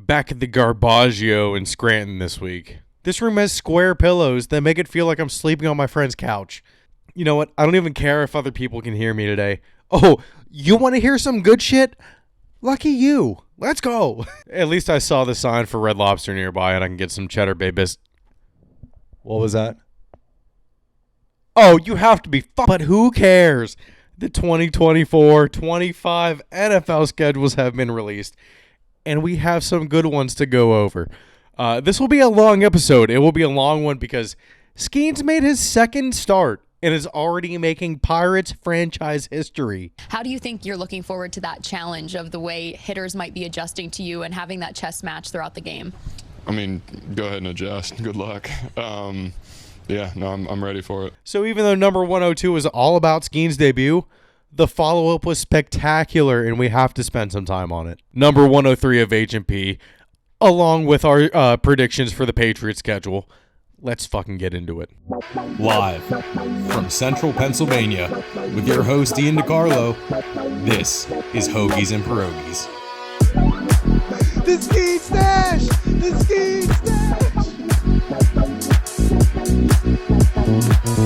Back at the Garbaggio in Scranton this week. This room has square pillows that make it feel like I'm sleeping on my friend's couch. You know what? I don't even care if other people can hear me today. Oh, you want to hear some good shit? Lucky you. Let's go. At least I saw the sign for Red Lobster nearby and I can get some Cheddar Bay biscuits. What was that? Oh, you have to be But who cares? The 2024-25 NFL schedules have been released, and we have some good ones to go over. This will be a long episode. It will be a long one because Skenes made his second start and is already making Pirates franchise history. How do you think you're looking forward to that challenge of the way hitters might be adjusting to you and having that chess match throughout the game? I mean, go ahead and adjust. Good luck. I'm ready for it. So even though number 102 was all about Skenes' debut, the follow-up was spectacular, and we have to spend some time on it. Number 103 of H&P, along with our predictions for the Patriots schedule. Let's fucking get into it. Live from Central Pennsylvania with your host Ian DiCarlo, this is Hoagies and Pierogis. The Ski Stash! The Ski Stash!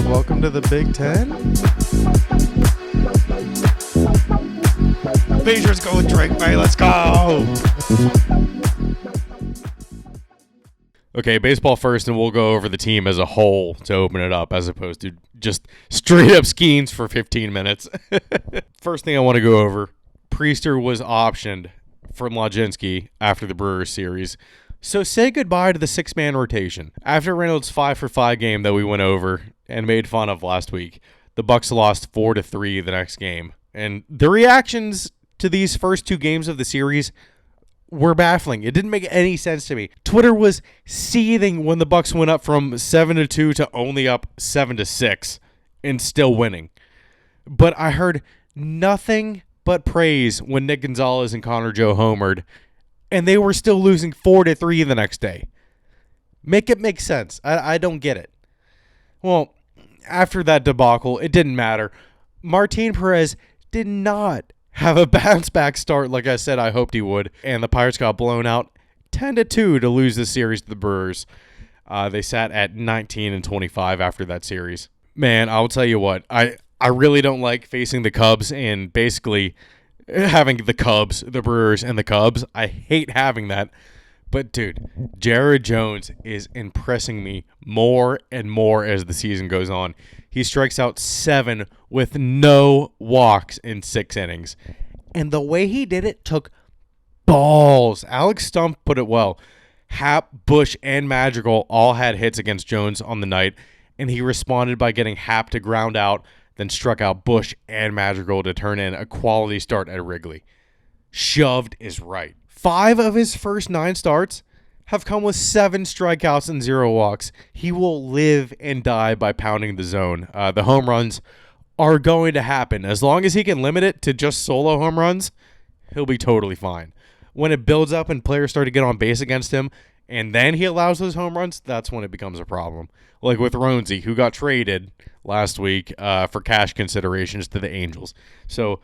Welcome to the Big Ten. Patriots go with Drake May. Let's go! Okay, baseball first, and we'll go over the team as a whole to open it up, as opposed to just straight up Skenes for 15 minutes. First thing I want to go over, Priester was optioned from Lajinsky after the Brewers series. So say goodbye to the six-man rotation. After Reynolds' 5-for-5 game that we went over and made fun of last week, the Bucks lost 4-3 the next game. And the reactions to these first two games of the series were baffling. It didn't make any sense to me. Twitter was seething when the Bucks went up from 7-2 to only up 7-6 and still winning. But I heard nothing but praise when Nick Gonzalez and Connor Joe homered, and they were still losing 4-3 the next day. Make it make sense. I don't get it. Well, after that debacle, it didn't matter. Martin Perez did not have a bounce-back start like I said I hoped he would, and the Pirates got blown out 10-2 to lose the series to the Brewers. They sat at 19-25 after that series. Man, I'll tell you what, I really don't like facing the Cubs and basically having the Cubs, the Brewers, and the Cubs. I hate having that. But, dude, Jared Jones is impressing me more and more as the season goes on. He strikes out 7 with no walks in 6 innings. And the way he did it took balls. Alex Stumpf put it well. Happ, Bush, and Madrigal all had hits against Jones on the night, and he responded by getting Happ to ground out, then struck out Bush and Madrigal to turn in a quality start at Wrigley. Shoved is right. 5 of his first 9 starts have come with 7 strikeouts and 0 walks. He will live and die by pounding the zone. The home runs are going to happen. As long as he can limit it to just solo home runs, he'll be totally fine. When it builds up and players start to get on base against him, and then he allows those home runs, that's when it becomes a problem. Like with Ronzi, who got traded last week for cash considerations to the Angels. So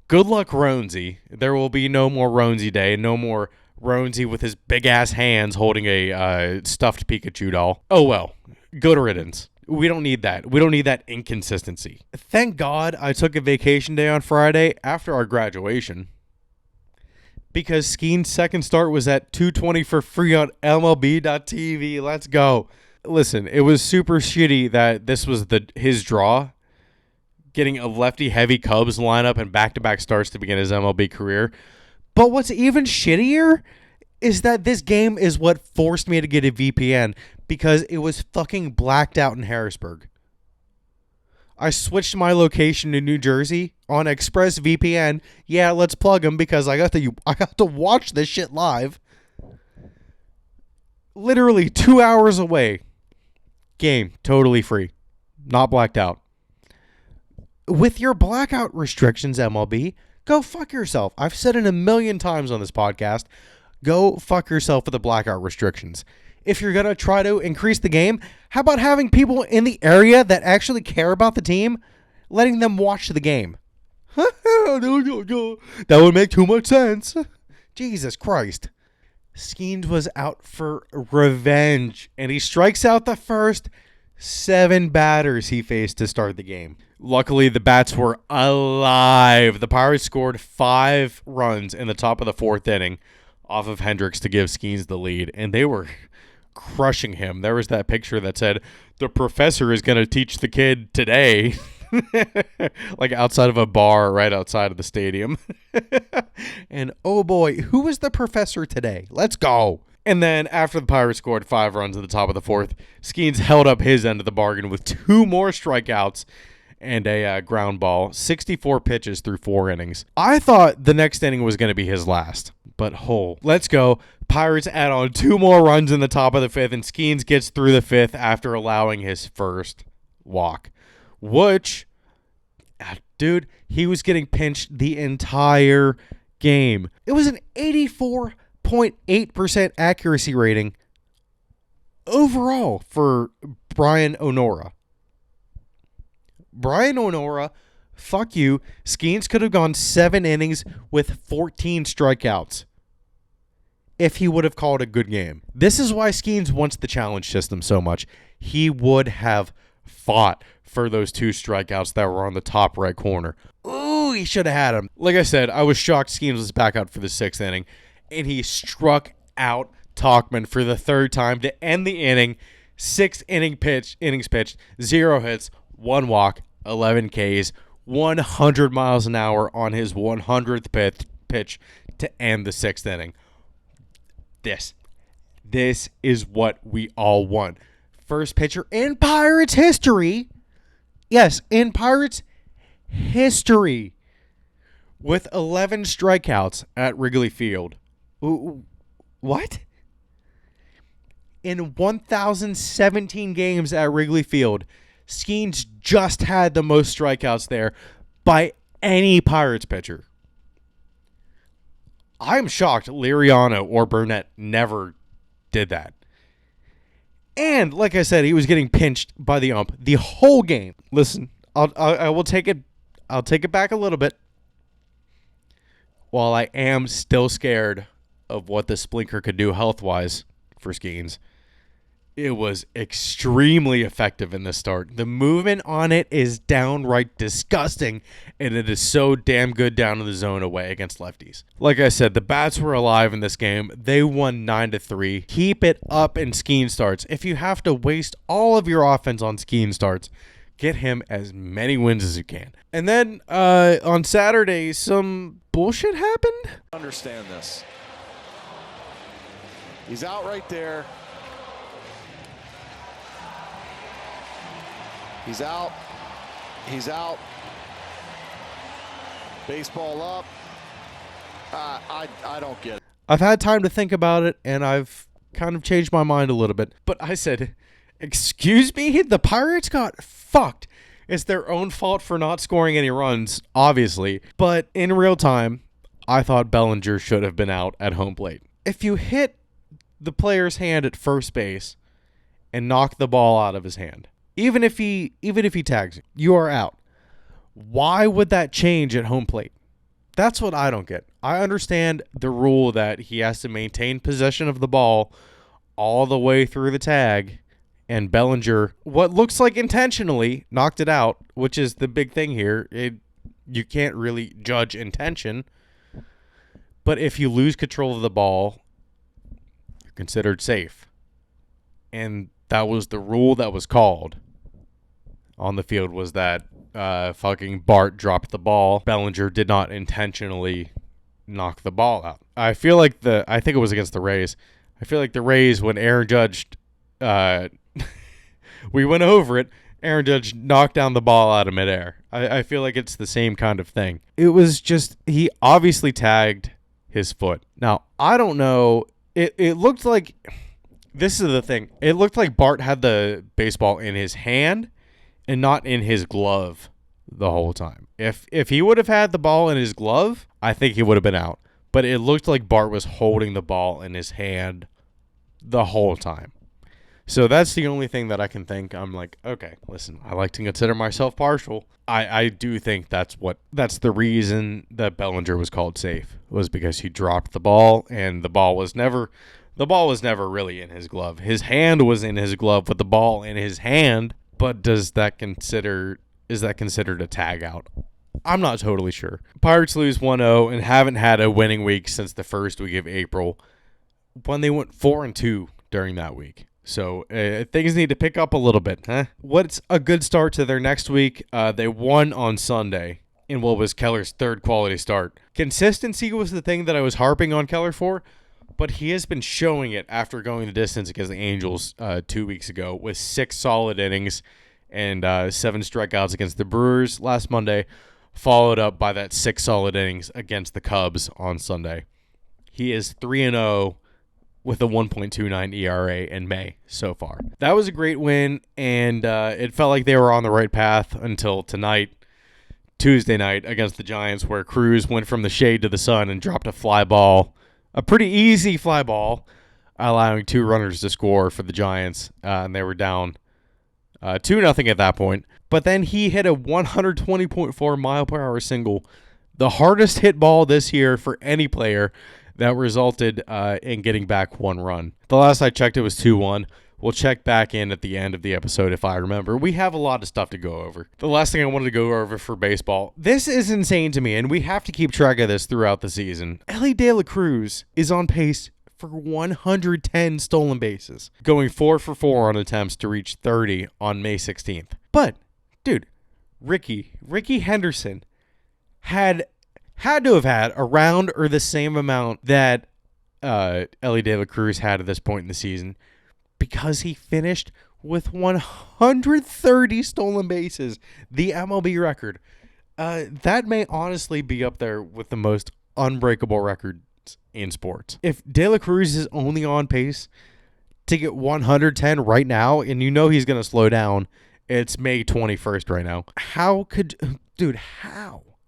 good luck, Ronzi. There will be no more Ronzi Day, no more Ronzi with his big-ass hands holding a stuffed Pikachu doll. Oh, well. Good riddance. We don't need that. We don't need that inconsistency. Thank God I took a vacation day on Friday after our graduation, because Skenes' second start was at 2:20 for free on MLB.TV. Let's go. Listen, it was super shitty that this was his draw, getting a lefty-heavy Cubs lineup and back-to-back starts to begin his MLB career. But what's even shittier is that this game is what forced me to get a VPN, because it was fucking blacked out in Harrisburg. I switched my location to New Jersey on ExpressVPN. Yeah, let's plug them because I got to watch this shit live. Literally 2 hours away. Game totally free. Not blacked out. With your blackout restrictions, MLB, go fuck yourself. I've said it a million times on this podcast. Go fuck yourself with the blackout restrictions. If you're going to try to increase the game, how about having people in the area that actually care about the team, letting them watch the game? That would make too much sense. Jesus Christ. Skenes was out for revenge, and he strikes out the first 7 batters he faced to start the game. Luckily, the bats were alive. The Pirates scored 5 runs in the top of the 4th inning off of Hendricks to give Skenes the lead, and they were crushing him. There was that picture that said, "The professor is going to teach the kid today." Like outside of a bar right outside of the stadium. And oh boy, who was the professor today? Let's go. And then after the Pirates scored 5 runs at the top of the 4th, Skenes held up his end of the bargain with 2 more strikeouts and a ground ball, 64 pitches through 4 innings. I thought the next inning was going to be his last, but let's go. Pirates add on 2 more runs in the top of the 5th, and Skenes gets through the 5th after allowing his first walk. Which, dude, he was getting pinched the entire game. It was an 84.8% accuracy rating overall for Brian Onora. Brian Onora, fuck you. Skenes could have gone 7 innings with 14 strikeouts if he would have called a good game. This is why Skenes wants the challenge system so much. He would have fought for those 2 strikeouts that were on the top right corner. Ooh, he should have had them. Like I said, I was shocked Skenes was back out for the 6th inning, and he struck out Tauchman for the 3rd time to end the inning. 6 innings pitched, 0 hits, 1 walk, 11 Ks, 100 miles an hour on his 100th pitch to end the 6th inning. This is what we all want. First pitcher in Pirates history. Yes, in Pirates history. With 11 strikeouts at Wrigley Field. What? In 1,017 games at Wrigley Field, Skenes just had the most strikeouts there by any Pirates pitcher. I'm shocked Liriano or Burnett never did that. And like I said, he was getting pinched by the ump the whole game. Listen, I will take it. I'll take it back a little bit. While I am still scared of what the Splinker could do health-wise for Skenes, it was extremely effective in the start. The movement on it is downright disgusting, and it is so damn good down in the zone away against lefties. Like I said, the bats were alive in this game. They won 9-3. Keep it up in Skenes starts. If you have to waste all of your offense on Skenes starts, get him as many wins as you can. And then on Saturday, some bullshit happened. Understand this. He's out right there. He's out. He's out. Baseball up. I don't get it. I've had time to think about it, and I've kind of changed my mind a little bit. But I said, excuse me? The Pirates got fucked. It's their own fault for not scoring any runs, obviously. But in real time, I thought Bellinger should have been out at home plate. If you hit the player's hand at first base and knock the ball out of his hand, even if he tags you, you are out. Why would that change at home plate? That's what I don't get. I understand the rule that he has to maintain possession of the ball all the way through the tag, and Bellinger, what looks like intentionally, knocked it out, which is the big thing here. You can't really judge intention, but if you lose control of the ball, you're considered safe. And that was the rule that was called on the field, was that fucking Bart dropped the ball. Bellinger did not intentionally knock the ball out. I think it was against the Rays. I feel like the Rays, when Aaron Judge, we went over it, Aaron Judge knocked down the ball out of midair. I feel like it's the same kind of thing. It was just, he obviously tagged his foot. Now, I don't know. It looked like, this is the thing. It looked like Bart had the baseball in his hand and not in his glove the whole time. If he would have had the ball in his glove, I think he would have been out. But it looked like Bart was holding the ball in his hand the whole time. So that's the only thing that I can think. I'm like, okay, listen, I like to consider myself partial. I do think that's the reason that Bellinger was called safe, was because he dropped the ball, and the ball was never really in his glove. His hand was in his glove with the ball in his hand, but is that considered a tag out? I'm not totally sure. Pirates lose 1-0 and haven't had a winning week since the first week of April, when they went 4-2 during that week. So things need to pick up a little bit. What's a good start to their next week? They won on Sunday in what was Keller's third quality start. Consistency was the thing that I was harping on Keller for, but he has been showing it after going the distance against the Angels 2 weeks ago with 6 solid innings and 7 strikeouts against the Brewers last Monday, followed up by that 6 solid innings against the Cubs on Sunday. He is 3-0 with a 1.29 ERA in May so far. That was a great win, and it felt like they were on the right path until tonight, Tuesday night, against the Giants, where Cruz went from the shade to the sun and dropped a fly ball, a pretty easy fly ball, allowing 2 runners to score for the Giants, and they were down 2-0 at that point. But then he hit a 120.4 mile per hour single, the hardest hit ball this year for any player, that resulted in getting back 1 run. The last I checked, it was 2-1. We'll check back in at the end of the episode if I remember. We have a lot of stuff to go over. The last thing I wanted to go over for baseball, this is insane to me, and we have to keep track of this throughout the season. Elly De La Cruz is on pace for 110 stolen bases, going 4 for 4 on attempts to reach 30 on May 16th. But, dude, Ricky Henderson had to have had around or the same amount that Elly De La Cruz had at this point in the season, because he finished with 130 stolen bases, the MLB record. That may honestly be up there with the most unbreakable records in sports. If De La Cruz is only on pace to get 110 right now, and you know he's going to slow down, it's May 21st right now. How?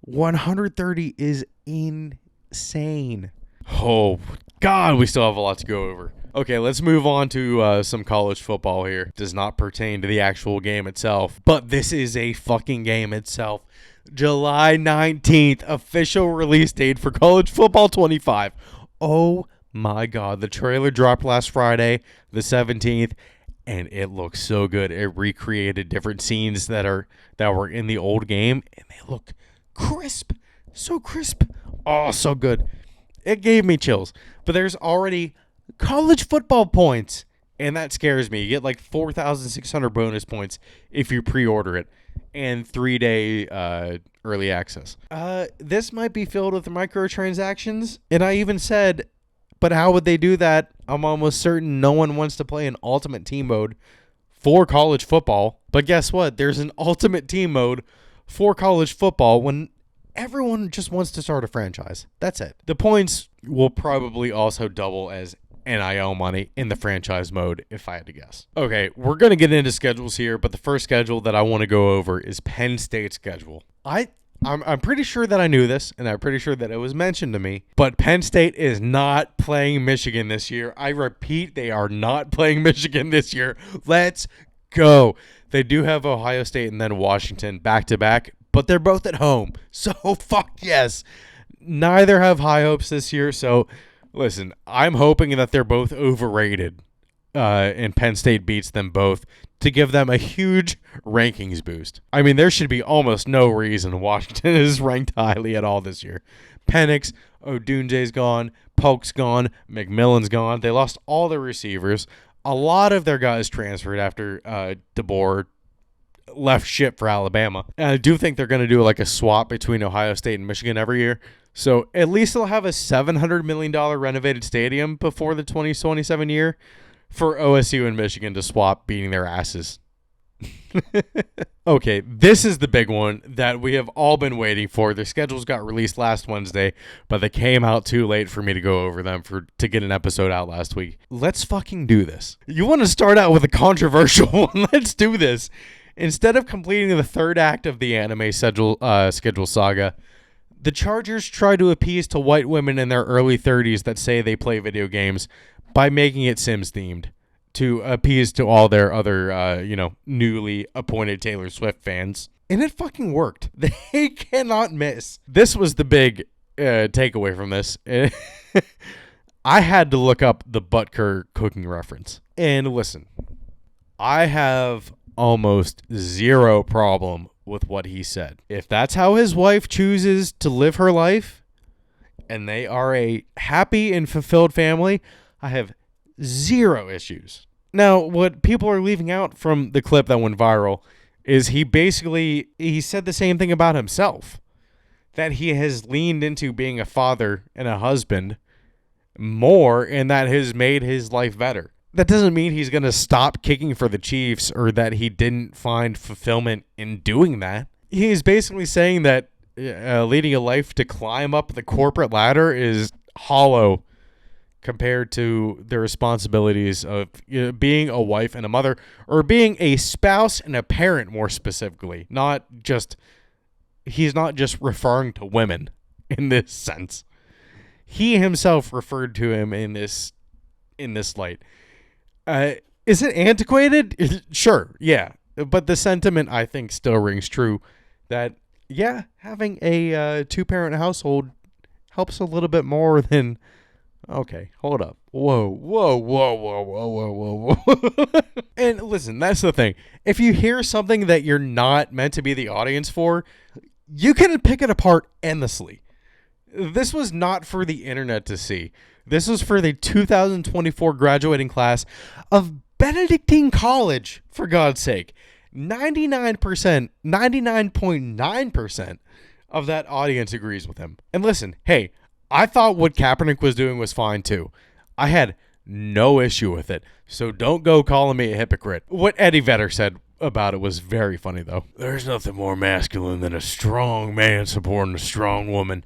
130 is insane. Oh, God, we still have a lot to go over. Okay, let's move on to some college football here. Does not pertain to the actual game itself, but this is a fucking game itself. July 19th, official release date for College Football 25. Oh my God, the trailer dropped last Friday, the 17th, and it looks so good. It recreated different scenes that were in the old game, and they look crisp. So crisp. Oh, so good. It gave me chills. But there's already college football points, and that scares me. You get like 4,600 bonus points if you pre-order it, and 3-day early access. This might be filled with microtransactions, and I even said, but how would they do that? I'm almost certain no one wants to play an Ultimate Team mode for college football. But guess what? There's an Ultimate Team mode for college football when everyone just wants to start a franchise. That's it. The points will probably also double as NIL money in the franchise mode, if I had to guess. Okay, we're going to get into schedules here, but the first schedule that I want to go over is Penn State's schedule. I'm pretty sure that I knew this, and I'm pretty sure that it was mentioned to me, but Penn State is not playing Michigan this year. I repeat, they are not playing Michigan this year. Let's go. They do have Ohio State and then Washington back-to-back, but they're both at home, so fuck yes. Neither have high hopes this year, so listen, I'm hoping that they're both overrated and Penn State beats them both to give them a huge rankings boost. I mean, there should be almost no reason Washington is ranked highly at all this year. Penix, Odunze's gone, Polk's gone, McMillan's gone. They lost all their receivers. A lot of their guys transferred after DeBoer left ship for Alabama. And I do think they're going to do like a swap between Ohio State and Michigan every year. So at least they'll have a $700 million renovated stadium before the 2027 year for OSU and Michigan to swap beating their asses. Okay, this is the big one that we have all been waiting for. Their schedules got released last Wednesday, but they came out too late for me to go over them to get an episode out last week. Let's fucking do this. You want to start out with a controversial one? Let's do this. Instead of completing the third act of the anime schedule saga, the Chargers try to appease to white women in their early 30s that say they play video games by making it Sims themed. to appease to all their other, newly appointed Taylor Swift fans. And it fucking worked. They cannot miss. This was the big takeaway from this. I had to look up the Butker cooking reference. And listen, I have almost zero problem with what he said. If that's how his wife chooses to live her life, and they are a happy and fulfilled family, I have zero issues. Now, what people are leaving out from the clip that went viral is he said the same thing about himself, that he has leaned into being a father and a husband more, and that has made his life better. That doesn't mean he's going to stop kicking for the Chiefs or that he didn't find fulfillment in doing that. He's basically saying that leading a life to climb up the corporate ladder is hollow compared to the responsibilities of being a wife and a mother, or being a spouse and a parent, more specifically. He's not just referring to women in this sense. He himself referred to him in this light. Is it antiquated? Sure, yeah. But the sentiment, I think, still rings true that, yeah, having a two-parent household helps a little bit more than, okay, hold up. Whoa. And listen, that's the thing. If you hear something that you're not meant to be the audience for, you can pick it apart endlessly. This was not for the internet to see. This was for the 2024 graduating class of Benedictine College, for God's sake. 99.9% of that audience agrees with him. And listen, hey, I thought what Kaepernick was doing was fine too. I had no issue with it. So don't go calling me a hypocrite. What Eddie Vedder said about it was very funny, though. There's nothing more masculine than a strong man supporting a strong woman.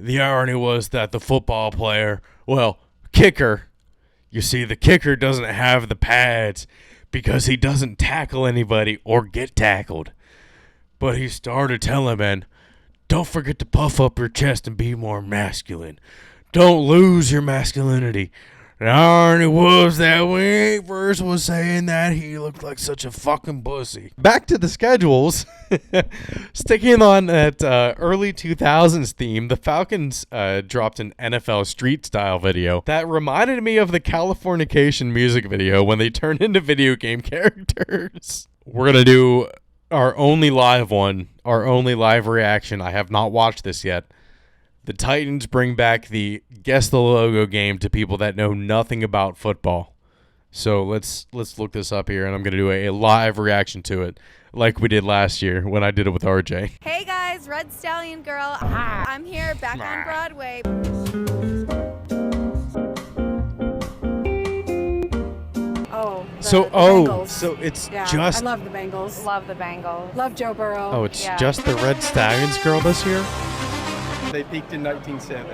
The irony was that the football player, kicker, you see, the kicker doesn't have the pads because he doesn't tackle anybody or get tackled. But he started telling men, don't forget to puff up your chest and be more masculine. Don't lose your masculinity. The irony was that when first was saying that, he looked like such a fucking pussy. Back to the schedules. Sticking on that early 2000s theme, the Falcons dropped an NFL street-style video that reminded me of the Californication music video when they turned into video game characters. We're going to do our only live reaction. I have not watched this yet. The Titans bring back the Guess the Logo game to people that know nothing about football. So let's look this up here, and I'm going to do a live reaction to it like we did last year when I did it with RJ. Hey guys, Red Stallion Girl. I'm here back on Broadway. So it's just... I love the Bengals. Love the Bengals. Love Joe Burrow. Oh, it's just the Red Stallions girl this year? They peaked in 1970.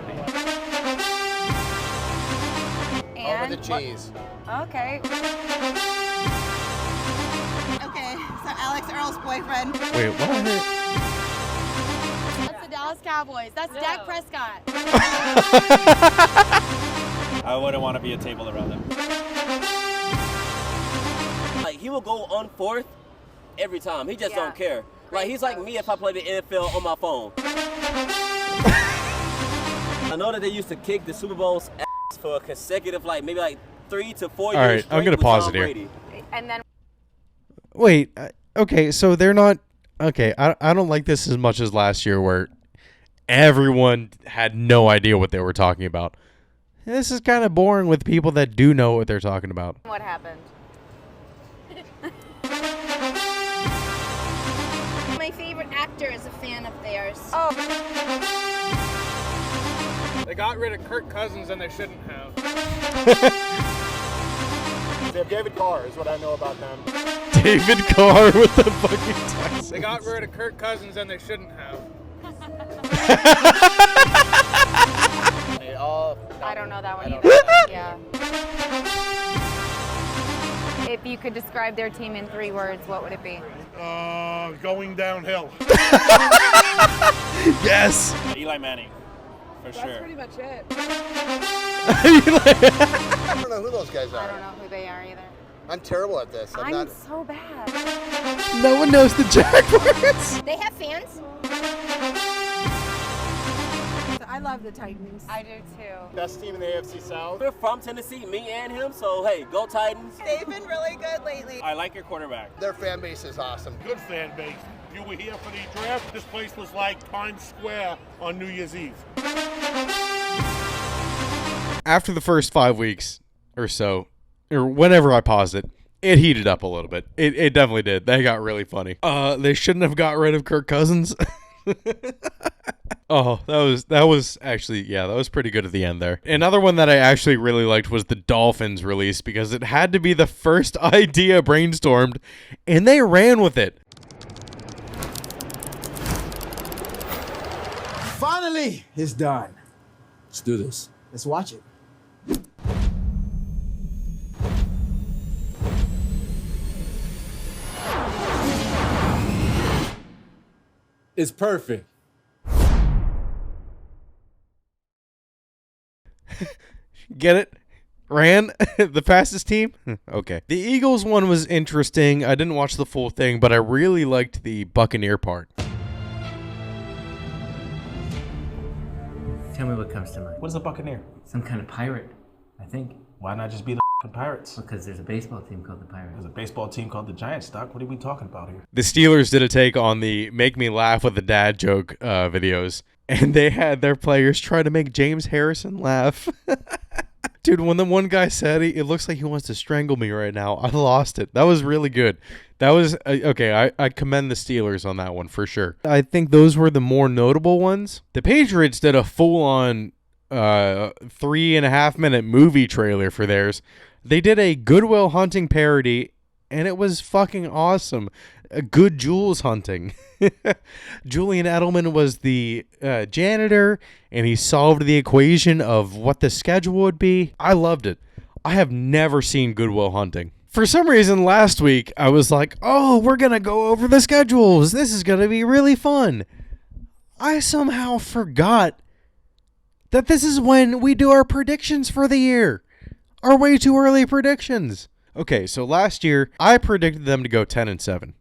And Over the cheese. Okay. Okay, so Alex Earl's boyfriend. Wait, what? That's the Dallas Cowboys. That's Dak Prescott. I wouldn't want to be a table around him. Like, he will go on fourth every time. He just don't care. Like, he's like me if I play the NFL on my phone. I know that they used to kick the Super Bowl's ass for a consecutive, maybe 3 to 4 years. All right, I'm going to pause it here. Brady. And then Wait, okay, so they're not... Okay, I don't like this as much as last year where everyone had no idea what they were talking about. This is kind of boring with people that do know what they're talking about. what happened? My favorite actor is a fan of theirs. Oh. They got rid of Kirk Cousins and they shouldn't have. They have David Carr is what I know about them. David Carr with the fucking Texans. They got rid of Kirk Cousins and they shouldn't have. I don't know that one either. Yeah. If you could describe their team in 3 words, what would it be? Going downhill. Yes. Eli Manning, for sure. That's pretty much it. I don't know who those guys are. I don't know who they are either. I'm terrible at this. I'm so bad. No one knows the Jaguars. They have fans? I love the Titans. I do too. Best team in the AFC South. We're from Tennessee, me and him, so hey, go Titans. They've been really good lately. I like your quarterback. Their fan base is awesome. Good fan base. If you were here for the draft, this place was like Times Square on New Year's Eve. After the first 5 weeks or so, or whenever I paused it, it heated up a little bit. It definitely did. They got really funny. They shouldn't have got rid of Kirk Cousins. Oh, that was actually, yeah, that was pretty good at the end there. Another one that I actually really liked was the Dolphins release because it had to be the first idea brainstormed, and they ran with it. Finally, it's done. Let's do this. Let's watch it. It's perfect. Get it? Ran? The fastest team? Okay. The Eagles one was interesting. I didn't watch the full thing, but I really liked the Buccaneer part. Tell me what comes to mind. What is a Buccaneer? Some kind of pirate, I think. Why not just be the Pirates? Because there's a baseball team called the Pirates. There's a baseball team called the Giants, Doc. What are we talking about here? The Steelers did a take on the Make Me Laugh with the Dad joke videos, and they had their players try to make James Harrison laugh. Dude, when the one guy said it looks like he wants to strangle me right now, I lost it. That was really good. That was, okay, I commend the Steelers on that one for sure. I think those were the more notable ones. The Patriots did a full-on 3.5 minute movie trailer for theirs. They did a Good Will Hunting parody, and it was fucking awesome. A Good Jules Hunting. Julian Edelman was the janitor, and he solved the equation of what the schedule would be. I loved it. I have never seen Good Will Hunting. For some reason, last week, I was like, oh, we're going to go over the schedules. This is going to be really fun. I somehow forgot that this is when we do our predictions for the year. Our way too early predictions. Okay, so last year, I predicted them to go 10-7.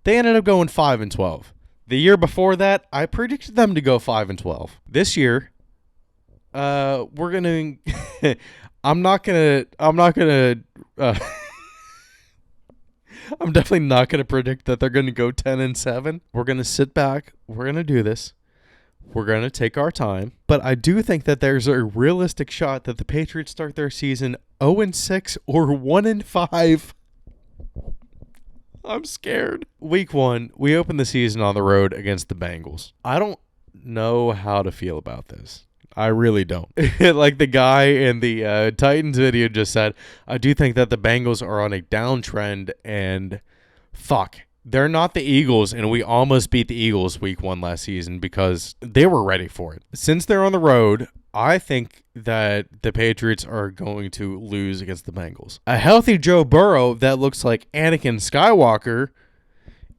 They ended up going 5-12. The year before that, I predicted them to go 5-12. This year, we're gonna. I'm definitely not gonna predict that they're gonna go 10-7. We're gonna sit back. We're gonna do this. We're going to take our time, but I do think that there's a realistic shot that the Patriots start their season 0-6 or 1-5. I'm scared. Week 1, we open the season on the road against the Bengals. I don't know how to feel about this. I really don't. Like the guy in the Titans video just said, I do think that the Bengals are on a downtrend, and fuck. They're not the Eagles, and we almost beat the Eagles week 1 last season because they were ready for it. Since they're on the road, I think that the Patriots are going to lose against the Bengals. A healthy Joe Burrow that looks like Anakin Skywalker,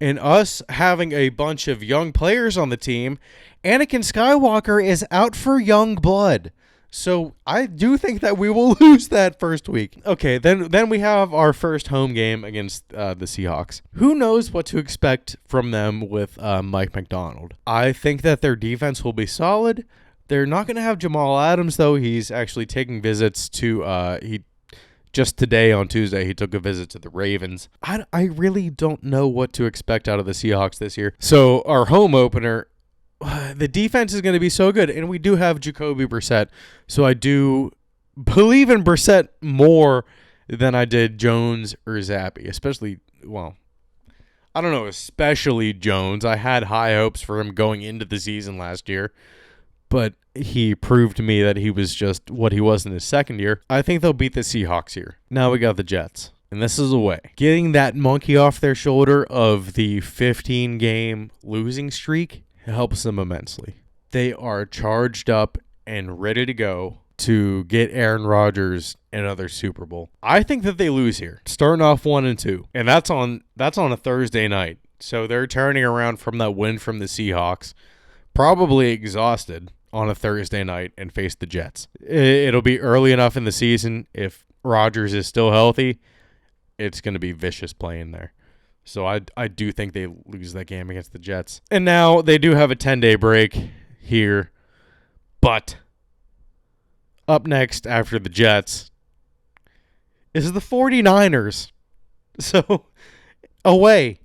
and us having a bunch of young players on the team, Anakin Skywalker is out for young blood. So I do think that we will lose that first week. Okay, then we have our first home game against the Seahawks. Who knows what to expect from them with Mike McDonald? I think that their defense will be solid. They're not going to have Jamal Adams, though. He's actually taking visits to just today on Tuesday, he took a visit to the Ravens. I really don't know what to expect out of the Seahawks this year. So our home opener, the defense is going to be so good, and we do have Jacoby Brissett, so I do believe in Brissett more than I did Jones or Zappi, especially Jones. I had high hopes for him going into the season last year, but he proved to me that he was just what he was in his second year. I think they'll beat the Seahawks here. Now we got the Jets, and this is a way. Getting that monkey off their shoulder of the 15-game losing streak helps them immensely. They are charged up and ready to go to get Aaron Rodgers another Super Bowl. I think that they lose here, starting off 1-2, and that's on a Thursday night. So they're turning around from that win from the Seahawks, probably exhausted on a Thursday night, and face the Jets. It'll be early enough in the season, if Rodgers is still healthy, it's going to be vicious playing there. So I do think they lose that game against the Jets. And now they do have a 10-day break here. But up next after the Jets is the 49ers. So away.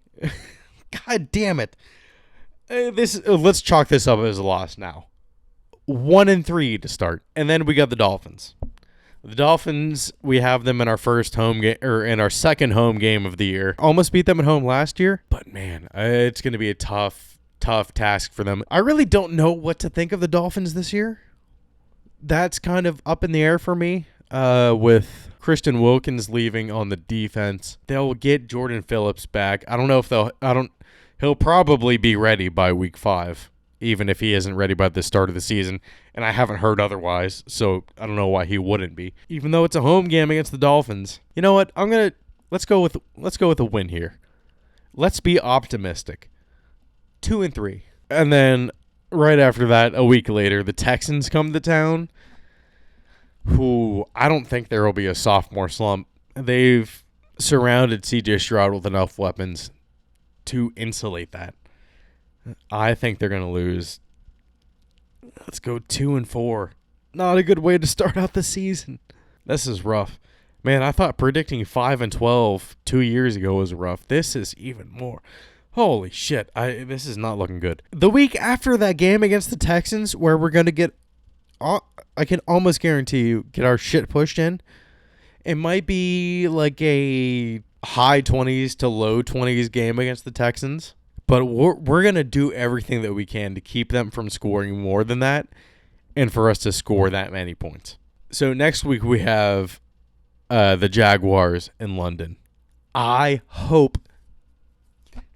God damn it. Let's chalk this up as a loss now. 1-3 to start. And then we got the Dolphins. The Dolphins, we have them in our first home game, or in our second home game of the year. Almost beat them at home last year, but man, it's going to be a tough task for them. I really don't know what to think of the Dolphins this year. That's kind of up in the air for me. With Christian Wilkins leaving on the defense, they'll get Jordan Phillips back. I don't know if he'll probably be ready by week 5. Even if he isn't ready by the start of the season, and I haven't heard otherwise, so I don't know why he wouldn't be. Even though it's a home game against the Dolphins, you know what? Let's go with a win here. Let's be optimistic. 2-3, and then right after that, a week later, the Texans come to town. Who I don't think there will be a sophomore slump. They've surrounded C.J. Stroud with enough weapons to insulate that. I think they're going to lose. Let's go 2-4. Not a good way to start out the season. This is rough. Man, I thought predicting 5-12 2 years ago was rough. This is even more. Holy shit. This is not looking good. The week after that game against the Texans, where we're going to get, I can almost guarantee you, get our shit pushed in. It might be like a high 20s to low 20s game against the Texans. But we're going to do everything that we can to keep them from scoring more than that and for us to score that many points. So next week we have the Jaguars in London. I hope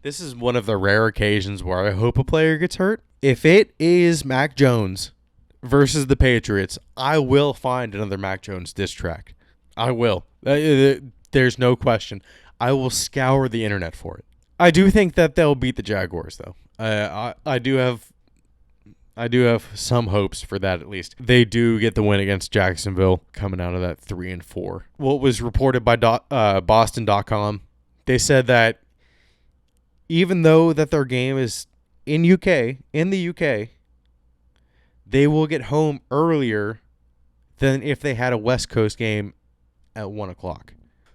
this is one of the rare occasions where I hope a player gets hurt. If it is Mac Jones versus the Patriots, I will find another Mac Jones diss track. I will. There's no question. I will scour the internet for it. I do think that they'll beat the Jaguars, though. I do have some hopes for that, at least. They do get the win against Jacksonville, coming out of that 3-4. What was reported by Boston.com, they said that even though that their game is in the UK, they will get home earlier than if they had a West Coast game at 1 o'clock.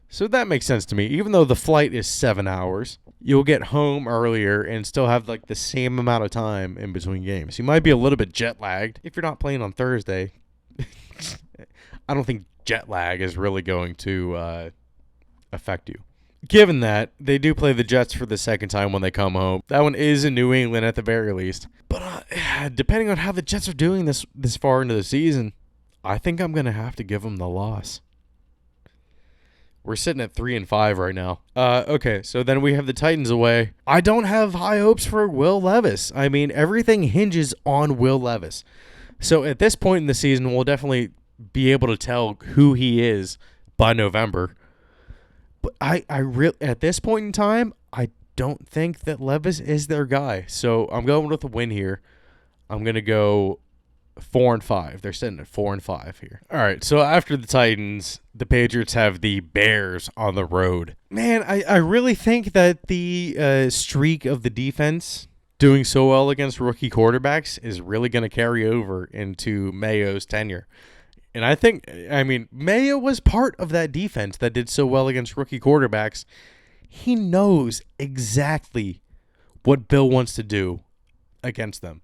So that makes sense to me. Even though the flight is 7 hours, you'll get home earlier and still have like the same amount of time in between games. You might be a little bit jet lagged if you're not playing on Thursday. I don't think jet lag is really going to affect you. Given that, they do play the Jets for the second time when they come home. That one is in New England at the very least. But depending on how the Jets are doing this far into the season, I think I'm going to have to give them the loss. We're sitting at 3-5 right now. Okay, so then we have the Titans away. I don't have high hopes for Will Levis. I mean, everything hinges on Will Levis. So at this point in the season, we'll definitely be able to tell who he is by November. But at this point in time, I don't think that Levis is their guy. So I'm going with a win here. I'm going to go 4-5. They're sitting at 4-5 here. All right. So after the Titans, the Patriots have the Bears on the road. Man, I really think that the streak of the defense doing so well against rookie quarterbacks is really going to carry over into Mayo's tenure. And I mean, Mayo was part of that defense that did so well against rookie quarterbacks. He knows exactly what Bill wants to do against them.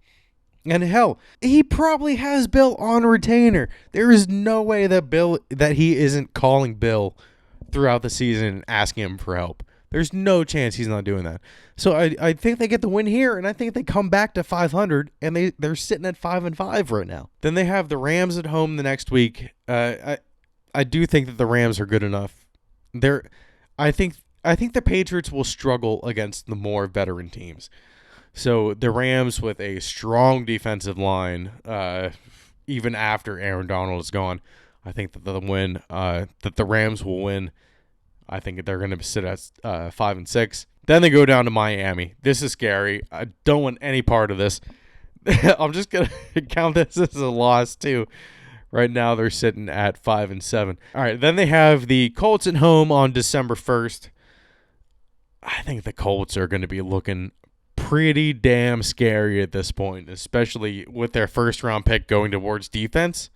And hell, he probably has Bill on retainer. There is no way that he isn't calling Bill throughout the season and asking him for help. There's no chance he's not doing that. So I think they get the win here, and I think they come back to 500, and they're sitting at 5-5 right now. Then they have the Rams at home the next week. I do think that the Rams are good enough. I think the Patriots will struggle against the more veteran teams. So the Rams with a strong defensive line, even after Aaron Donald is gone, I think that the Rams will win. I think they're going to sit at 5-6. Then they go down to Miami. This is scary. I don't want any part of this. I'm just going to count this as a loss too. Right now they're sitting at 5-7. All right, then they have the Colts at home on December 1st. I think the Colts are going to be looking pretty damn scary at this point, especially with their first round pick going towards defense,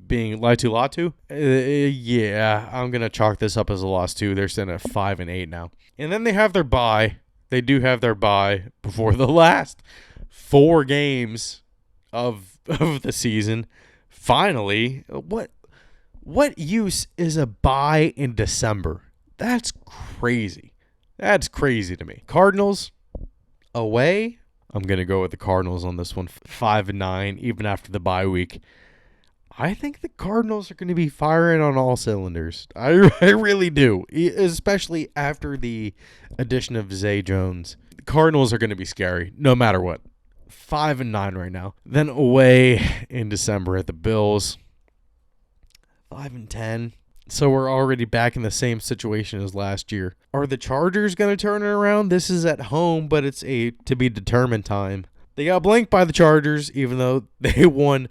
being Latu. Yeah, I'm going to chalk this up as a loss too. They're sitting at 5-8 now. And then they have their bye. They do have their bye before the last 4 games of the season. Finally, what use is a bye in December? That's crazy. That's crazy to me. Cardinals away. I'm going to go with the Cardinals on this one. 5-9, even after the bye week. I think the Cardinals are going to be firing on all cylinders. I really do, especially after the addition of Zay Jones. The Cardinals are going to be scary, no matter what. 5-9 right now. Then away in December at the Bills. 5-10. So we're already back in the same situation as last year. Are the Chargers going to turn it around? This is at home, but it's a to be determined time. They got blanked by the Chargers, even though they won,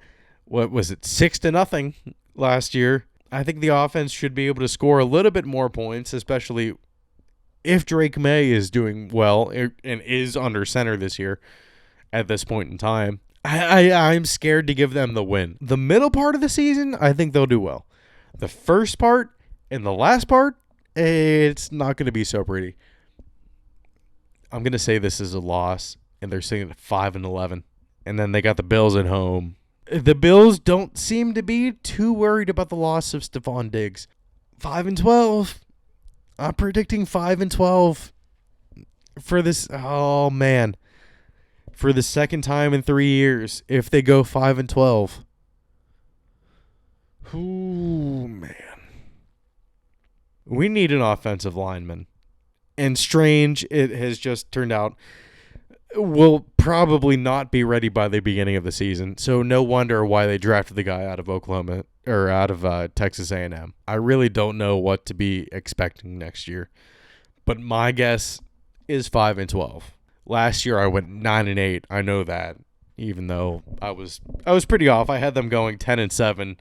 6-0 last year. I think the offense should be able to score a little bit more points, especially if Drake May is doing well and is under center this year at this point in time. I'm scared to give them the win. The middle part of the season, I think they'll do well. The first part and the last part, it's not going to be so pretty. I'm going to say this is a loss, and they're sitting at 5-11. And then they got the Bills at home. The Bills don't seem to be too worried about the loss of Stephon Diggs. 5-12. I'm predicting 5-12 for this. Oh, man. For the second time in 3 years, if they go 5-12. Ooh, man. We need an offensive lineman. And Strange, it has just turned out, will probably not be ready by the beginning of the season. So no wonder why they drafted the guy out of Oklahoma or out of Texas A&M. I really don't know what to be expecting next year. But my guess is 5-12. Last year I went 9-8. I know that, even though I was pretty off. I had them going 10-7.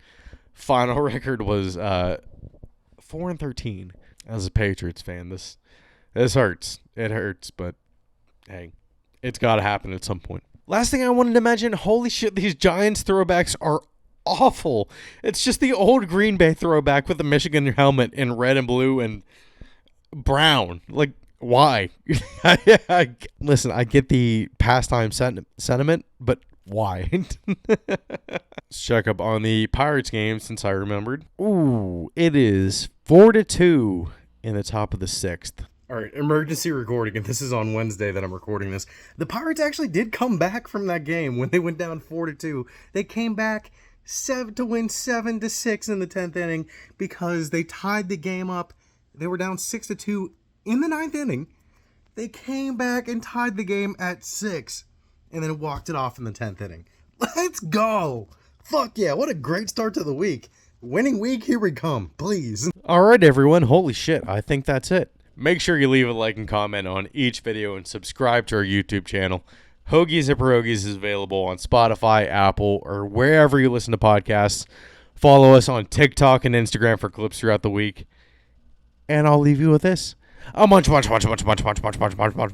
Final record was 4-13. As a Patriots fan, this hurts. It hurts, but hey, it's got to happen at some point. Last thing I wanted to mention, holy shit, these Giants throwbacks are awful. It's just the old Green Bay throwback with the Michigan helmet in red and blue and brown. Like, why? Listen, I get the pastime sentiment, but why? Let's check up on the Pirates game since I remembered. Ooh, it is 4-2 in the top of the 6th. All right, emergency recording, and this is on Wednesday that I'm recording this. The Pirates actually did come back from that game when they went down 4-2. They came back to win 7-6 in the 10th inning because they tied the game up. They were down 6-2 in the 9th inning. They came back and tied the game at 6 and then walked it off in the 10th inning. Let's go. Fuck yeah, what a great start to the week. Winning week, here we come, please. All right, everyone. Holy shit, I think that's it. Make sure you leave a like and comment on each video and subscribe to our YouTube channel. Hoagies and Pierogis is available on Spotify, Apple, or wherever you listen to podcasts. Follow us on TikTok and Instagram for clips throughout the week. And I'll leave you with this. A munch, munch, munch, munch, munch, munch, munch, munch, munch, munch.